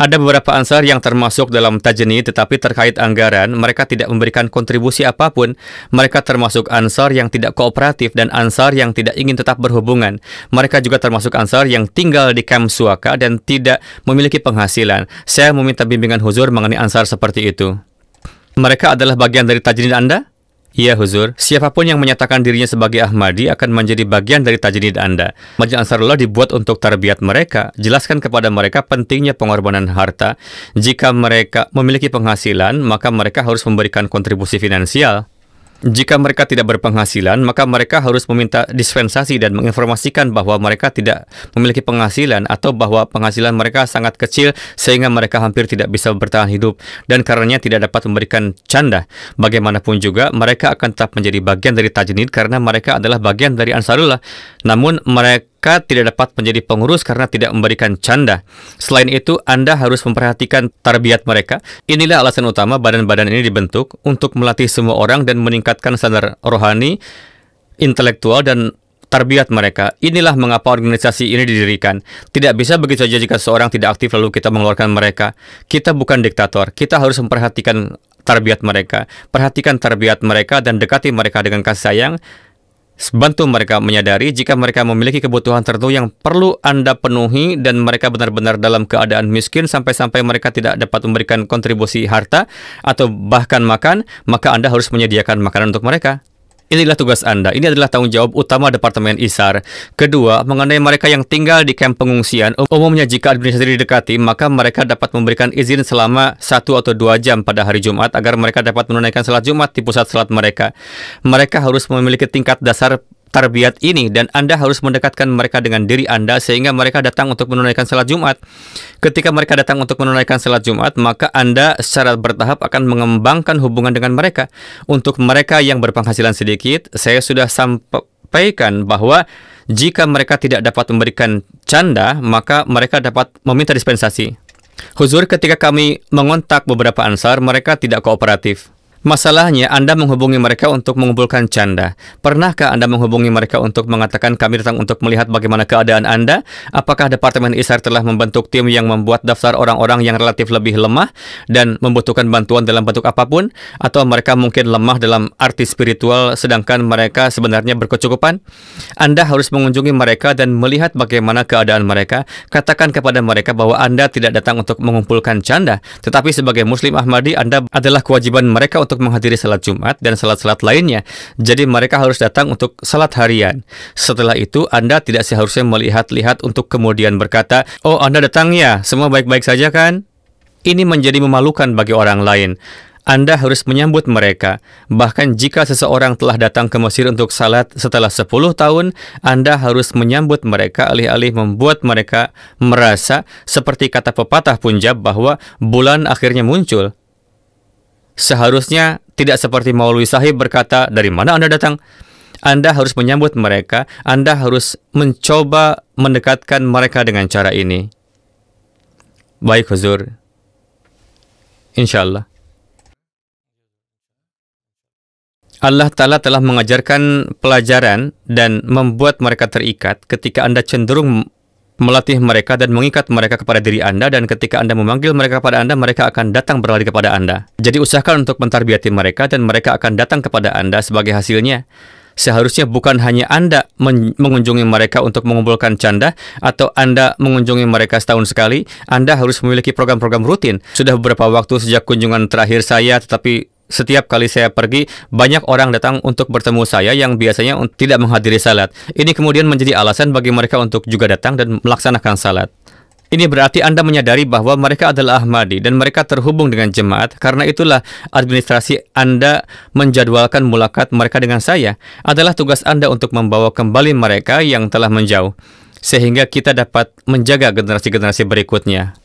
Ada beberapa Ansar yang termasuk dalam tajni, tetapi terkait anggaran, mereka tidak memberikan kontribusi apapun. Mereka termasuk Ansar yang tidak kooperatif dan Ansar yang tidak ingin tetap berhubungan. Mereka juga termasuk Ansar yang tinggal di kamp suaka dan tidak memiliki penghasilan. Saya meminta bimbingan Huzur mengenai Ansar seperti itu. Mereka adalah bagian dari tajnid Anda? Iya, Huzur. Siapapun yang menyatakan dirinya sebagai Ahmadi akan menjadi bagian dari tajnid Anda. Majelis Ansarullah dibuat untuk tarbiyat mereka. Jelaskan kepada mereka pentingnya pengorbanan harta. Jika mereka memiliki penghasilan, maka mereka harus memberikan kontribusi finansial. Jika mereka tidak berpenghasilan, maka mereka harus meminta dispensasi dan menginformasikan bahwa mereka tidak memiliki penghasilan atau bahwa penghasilan mereka sangat kecil sehingga mereka hampir tidak bisa bertahan hidup dan karenanya tidak dapat memberikan canda. Bagaimanapun juga, mereka akan tetap menjadi bagian dari tajnid karena mereka adalah bagian dari Ansarullah. Namun mereka tidak dapat menjadi pengurus karena tidak memberikan canda. Selain itu, Anda harus memperhatikan tarbiyat mereka. Inilah alasan utama badan-badan ini dibentuk untuk melatih semua orang dan meningkatkan standar rohani, intelektual, dan tarbiyat mereka. Inilah mengapa organisasi ini didirikan. Tidak bisa begitu saja jika seorang tidak aktif lalu kita mengeluarkan mereka. Kita bukan diktator. Kita harus memperhatikan tarbiyat mereka. Perhatikan tarbiyat mereka dan dekati mereka dengan kasih sayang. Bantu mereka menyadari jika mereka memiliki kebutuhan tertentu yang perlu Anda penuhi dan mereka benar-benar dalam keadaan miskin sampai-sampai mereka tidak dapat memberikan kontribusi harta atau bahkan makan, maka Anda harus menyediakan makanan untuk mereka. Inilah tugas Anda. Ini adalah tanggung jawab utama Departemen ISAR. Kedua, mengenai mereka yang tinggal di kamp pengungsian, umumnya jika administrasi didekati, maka mereka dapat memberikan izin selama 1 atau 2 jam pada hari Jumat agar mereka dapat menunaikan salat Jumat di pusat salat mereka. Mereka harus memiliki tingkat dasar tarbiyat ini dan Anda harus mendekatkan mereka dengan diri Anda sehingga mereka datang untuk menunaikan salat Jumat. Ketika mereka datang untuk menunaikan salat Jumat, maka Anda secara bertahap akan mengembangkan hubungan dengan mereka. Untuk mereka yang berpenghasilan sedikit, saya sudah sampaikan bahwa jika mereka tidak dapat memberikan canda, maka mereka dapat meminta dispensasi. Huzur, ketika kami mengontak beberapa Ansar, mereka tidak kooperatif. Masalahnya, Anda menghubungi mereka untuk mengumpulkan canda. Pernahkah Anda menghubungi mereka untuk mengatakan kami datang untuk melihat bagaimana keadaan Anda? Apakah Departemen ISAR telah membentuk tim yang membuat daftar orang-orang yang relatif lebih lemah dan membutuhkan bantuan dalam bentuk apapun? Atau mereka mungkin lemah dalam arti spiritual sedangkan mereka sebenarnya berkecukupan? Anda harus mengunjungi mereka dan melihat bagaimana keadaan mereka. Katakan kepada mereka bahwa Anda tidak datang untuk mengumpulkan canda, tetapi sebagai Muslim Ahmadi, Anda adalah kewajiban mereka untuk menghadiri salat Jumat dan salat-salat lainnya. Jadi mereka harus datang untuk salat harian. Setelah itu, Anda tidak seharusnya melihat-lihat untuk kemudian berkata, "Oh, Anda datang ya? Semua baik-baik saja kan?" Ini menjadi memalukan bagi orang lain. Anda harus menyambut mereka. Bahkan jika seseorang telah datang ke Mesir untuk salat setelah 10 tahun, Anda harus menyambut mereka alih-alih membuat mereka merasa seperti kata pepatah Punjab bahwa bulan akhirnya muncul. Seharusnya tidak seperti Maulwi Sahib berkata, "Dari mana Anda datang?" Anda harus menyambut mereka. Anda harus mencoba mendekatkan mereka dengan cara ini. Baik, Huzur. InsyaAllah. Allah Ta'ala telah mengajarkan pelajaran dan membuat mereka terikat ketika Anda cenderung melatih mereka dan mengikat mereka kepada diri Anda, dan ketika Anda memanggil mereka kepada Anda, mereka akan datang berlari kepada Anda. Jadi usahakan untuk mentarbiyati mereka dan mereka akan datang kepada Anda sebagai hasilnya. Seharusnya bukan hanya Anda mengunjungi mereka untuk mengumpulkan canda atau Anda mengunjungi mereka setahun sekali. Anda harus memiliki program-program rutin. Sudah beberapa waktu sejak kunjungan terakhir saya, tetapi setiap kali saya pergi, banyak orang datang untuk bertemu saya yang biasanya tidak menghadiri salat. Ini kemudian menjadi alasan bagi mereka untuk juga datang dan melaksanakan salat. Ini berarti Anda menyadari bahwa mereka adalah Ahmadi dan mereka terhubung dengan jemaat. Karena itulah administrasi Anda menjadwalkan mulakat mereka dengan saya. Adalah tugas Anda untuk membawa kembali mereka yang telah menjauh, sehingga kita dapat menjaga generasi-generasi berikutnya.